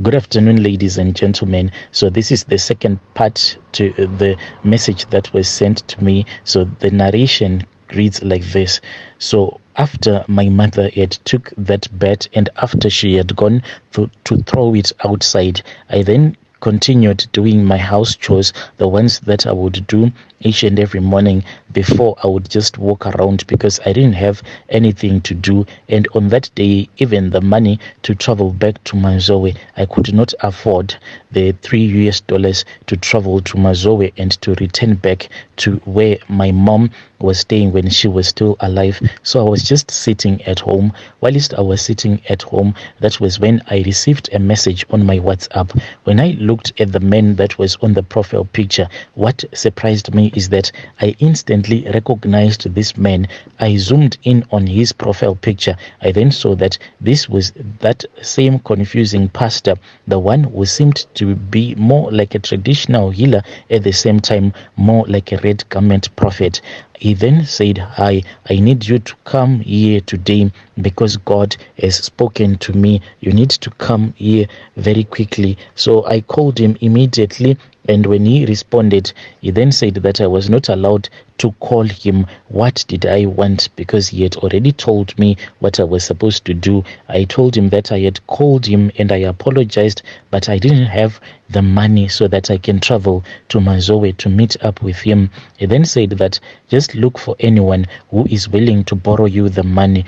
Good afternoon, ladies and gentlemen. So this is the second part to the message that was sent to me. So the narration reads like this. So after my mother had took that bet and after she had gone to throw it outside, I then continued doing my house chores, the ones that I would do each and every morning before I would just walk around because I didn't have anything to do. And on that day, even the money to travel back to Mazoe, I could not afford the $3 to travel to Mazoe and to return back to where my mom was staying when she was still alive. So I was just sitting at home. Whilst I was sitting at home, that was when I received a message on my WhatsApp. When I looked at the man that was on the profile picture, what surprised me is that I instantly recognized this man. I zoomed in on his profile picture. I then saw that this was that same confusing pastor, the one who seemed to be more like a traditional healer, at the same time more like a red garment prophet. He then said, "Hi, I need you to come here today because God has spoken to me. You need to come here very quickly." So I called him immediately, and when he responded, he then said that I was not allowed to call him. What did I want? Because he had already told me what I was supposed to do. I told him that I had called him and I apologized, but I didn't have the money so that I can travel to Mazoe to meet up with him. He then said that just look for anyone who is willing to borrow you the money.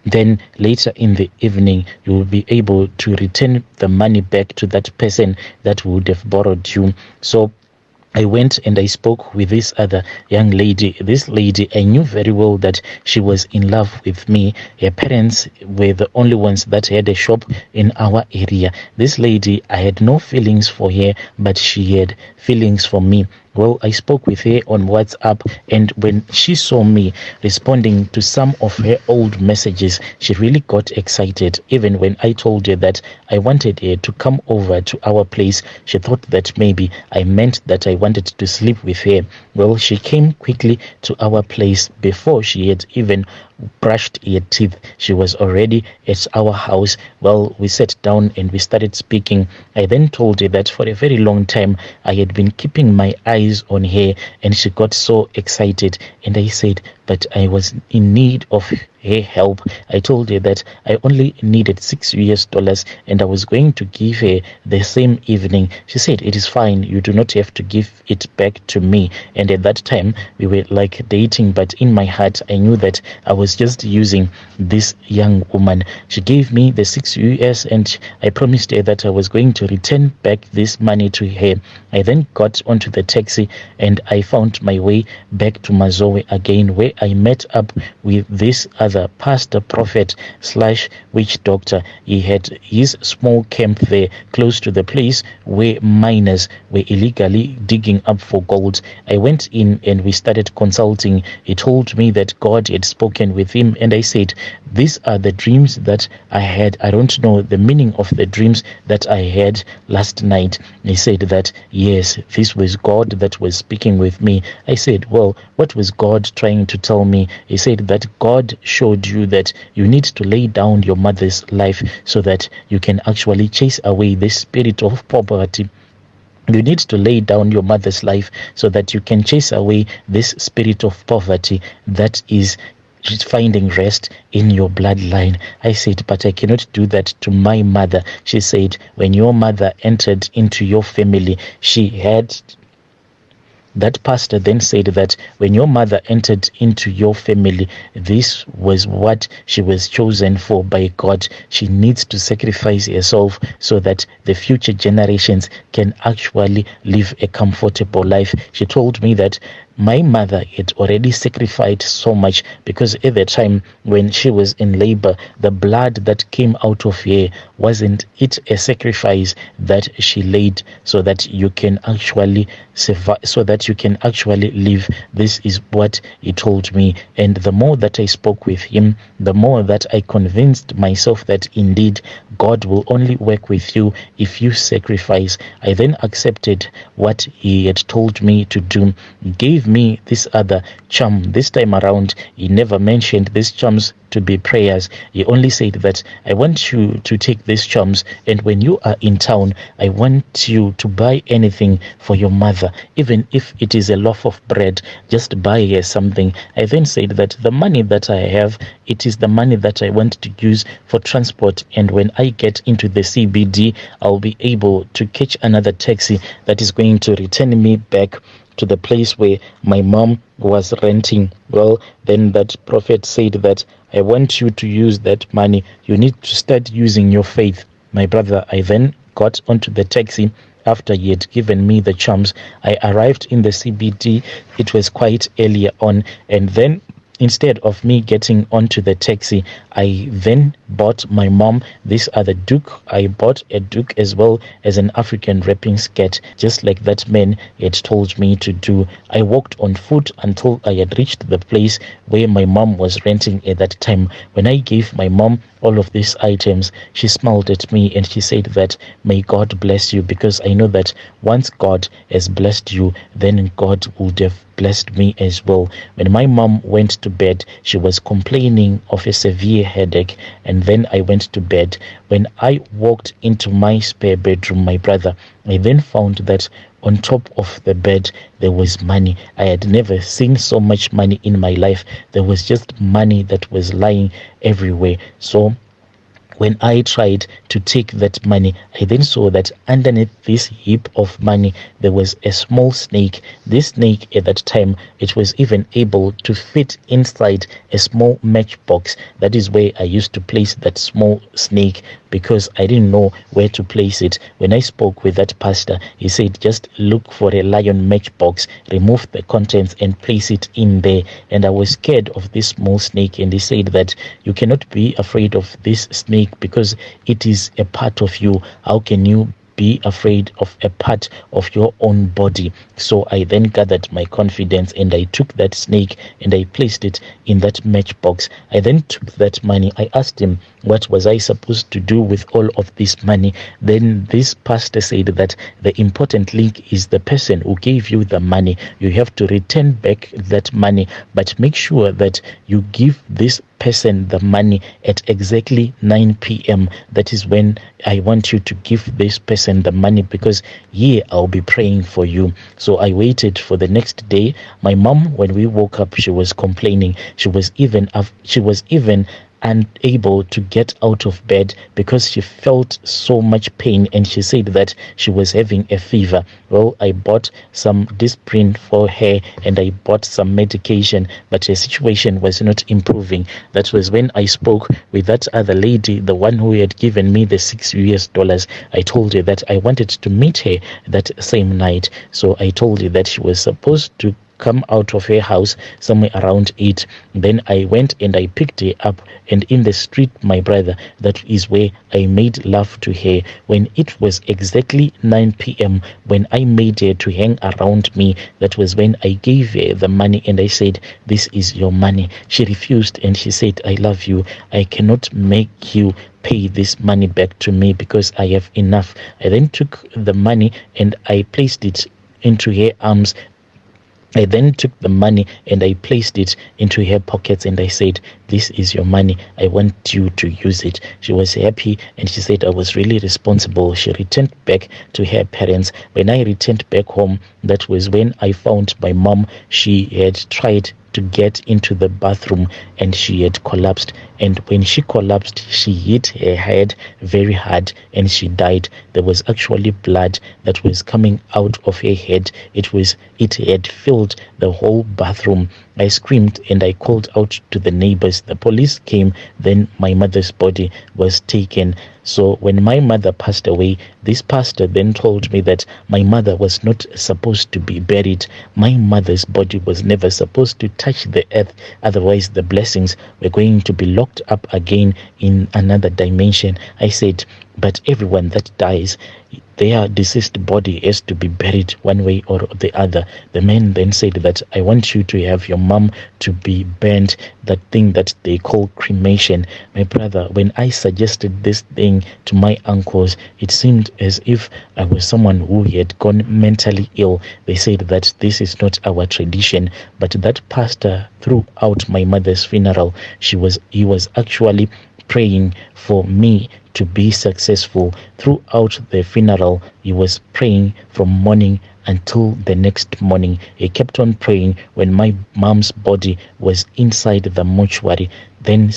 Then later in the evening, you will be able to return the money back to that person that would have borrowed you. So I went and I spoke with this other young lady. This lady, I knew very well that she was in love with me. Her parents were the only ones that had a shop in our area. This lady, I had no feelings for her, but she had feelings for me. Well, I spoke with her on WhatsApp, and when she saw me responding to some of her old messages, she really got excited. Even when I told her that I wanted her to come over to our place, she thought that maybe I meant that I wanted to sleep with her. Well, she came quickly to our place before she had even brushed her teeth. She was already at our house. Well, we sat down and we started speaking. I then told her that for a very long time I had been keeping my eyes on her, and she got so excited. And I said, but I was in need of her help. I told her that I only needed $6 and I was going to give her the same evening. She said, it is fine, you do not have to give it back to me. And at that time we were like dating, but in my heart I knew that I was just using this young woman. She gave me the $6 and I promised her that I was going to return back this money to her. I then got onto the taxi and I found my way back to Mazoe again, where I met up with this other pastor, prophet / witch doctor. He had his small camp there close to the place where miners were illegally digging up for gold. I went in and we started consulting. He told me that God had spoken with him, and I said, these are the dreams that I had. I don't know the meaning of the dreams that I had last night. He said that yes, this was God that was speaking with me. I said, well, what was God trying to tell me? He said that God showed you that you need to lay down your mother's life so that you can actually chase away the spirit of poverty. You need to lay down your mother's life so that you can chase away this spirit of poverty that is finding rest in your bloodline. I said, but I cannot do that to my mother. She said, when your mother entered into your family, she had... That pastor then said that when your mother entered into your family, this was what she was chosen for by God. She needs to sacrifice herself so that the future generations can actually live a comfortable life. She told me that my mother had already sacrificed so much because at the time when she was in labor, the blood that came out of her, wasn't it a sacrifice that she laid so that you can actually survive, so that you can actually live? This is what he told me. And the more that I spoke with him, the more that I convinced myself that indeed God will only work with you if you sacrifice. I then accepted what he had told me to do. He gave gave me this other charm. This time around, he never mentioned these charms to be prayers. He only said that I want you to take these charms, and when you are in town, I want you to buy anything for your mother, even if it is a loaf of bread, just buy her something. I then said that the money that I have, it is the money that I want to use for transport, and when I get into the CBD, I'll be able to catch another taxi that is going to return me back to the place where my mom was renting. Well, then that prophet said that I want you to use that money. You need to start using your faith. My brother, I then got onto the taxi. After he had given me the charms, I arrived in the CBD. It was quite earlier on, and then instead of me getting onto the taxi, I then bought my mom this other duke. I bought a duke as well as an African wrapping skirt, just like that man had told me to do. I walked on foot until I had reached the place where my mom was renting at that time. When I gave my mom all of these items, she smiled at me and she said that, may God bless you, because I know that once God has blessed you, then God would have blessed me as well. When my mom went to bed, she was complaining of a severe headache, and then I went to bed. When I walked into my spare bedroom, my brother, I then found that on top of the bed there was money. I had never seen so much money in my life. There was just money that was lying everywhere. So when I tried to take that money, I then saw that underneath this heap of money, there was a small snake. This snake at that time, it was even able to fit inside a small matchbox. That is where I used to place that small snake, because I didn't know where to place it. When I spoke with that pastor, he said, just look for a lion matchbox, remove the contents and place it in there. And I was scared of this small snake, and he said that you cannot be afraid of this snake because it is a part of you. How can you be afraid of a part of your own body? So I then gathered my confidence and I took that snake and I placed it in that matchbox. I then took that money. I asked him, what was I supposed to do with all of this money? Then this pastor said that the important link is the person who gave you the money. You have to return back that money, but make sure that you give this person the money at exactly 9 p.m. That is when I want you to give this person the money, because here I'll be praying for you. So I waited for the next day. My mom, when we woke up, she was complaining. She was even unable to get out of bed because she felt so much pain, and she said that she was having a fever. Well, I bought some Disprin for her and I bought some medication, but her situation was not improving. That was when I spoke with that other lady, the one who had given me the $6. I told her that I wanted to meet her that same night. So I told her that she was supposed to come out of her house somewhere around 8. Then I went and I picked her up, and in the street, my brother, that is where I made love to her. When it was exactly 9 p.m, when I made her to hang around me, that was when I gave her the money and I said, this is your money. She refused and she said, I love you. I cannot make you pay this money back to me because I have enough. I then took the money and I placed it into her arms. I then took the money and I placed it into her pockets and I said, this is your money. I want you to use it. She was happy and she said I was really responsible. She returned back to her parents. When I returned back home, that was when I found my mom. She had tried to get into the bathroom and she had collapsed, and when she collapsed she hit her head very hard and she died. There was actually blood that was coming out of her head. It had filled the whole bathroom. I screamed and I called out to the neighbors. The police came. Then my mother's body was taken. So when my mother passed away, this pastor then told me that my mother was not supposed to be buried. My mother's body was never supposed to touch the earth. Otherwise, the blessings were going to be locked up again in another dimension. I said, but everyone that dies, their deceased body has to be buried one way or the other. The man then said that I want you to have your mom to be burnt, that thing that they call cremation. My brother, when I suggested this thing to my uncles, it seemed as if I was someone who had gone mentally ill. They said that this is not our tradition, but that pastor, throughout my mother's funeral, he was actually praying for me to be successful. Throughout the funeral, he was praying from morning until the next morning. He kept on praying when my mom's body was inside the mortuary. Then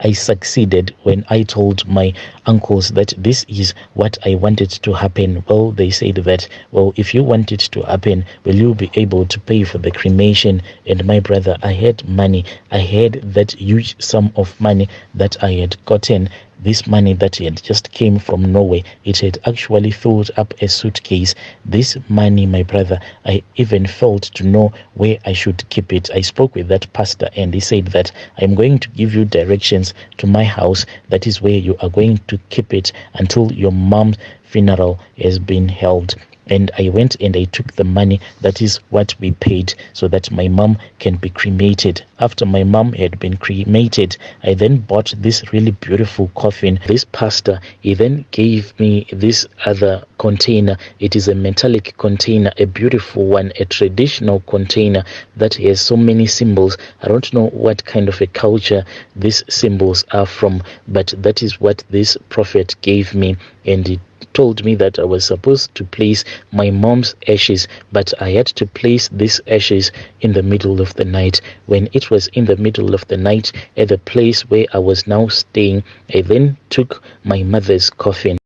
I succeeded when I told my uncles that this is what I wanted to happen. Well, they said that, well, if you want it to happen, will you be able to pay for the cremation? And my brother, I had money. I had that huge sum of money that I had gotten. This money that had just came from Norway, it had actually filled up a suitcase. This money, my brother, I even failed to know where I should keep it. I spoke with that pastor and he said that I'm going to give you directions to my house. That is where you are going to keep it until your mom's funeral has been held. And I went and I took the money. That is what we paid so that my mom can be cremated. After my mom had been cremated, I then bought this really beautiful coffin. This pastor, he then gave me this other container. It is a metallic container, a beautiful one, a traditional container that has so many symbols. I don't know what kind of a culture these symbols are from, but that is what this prophet gave me. And it told me that I was supposed to place my mom's ashes, but I had to place these ashes in the middle of the night. When it was in the middle of the night at the place where I was now staying, I then took my mother's coffin.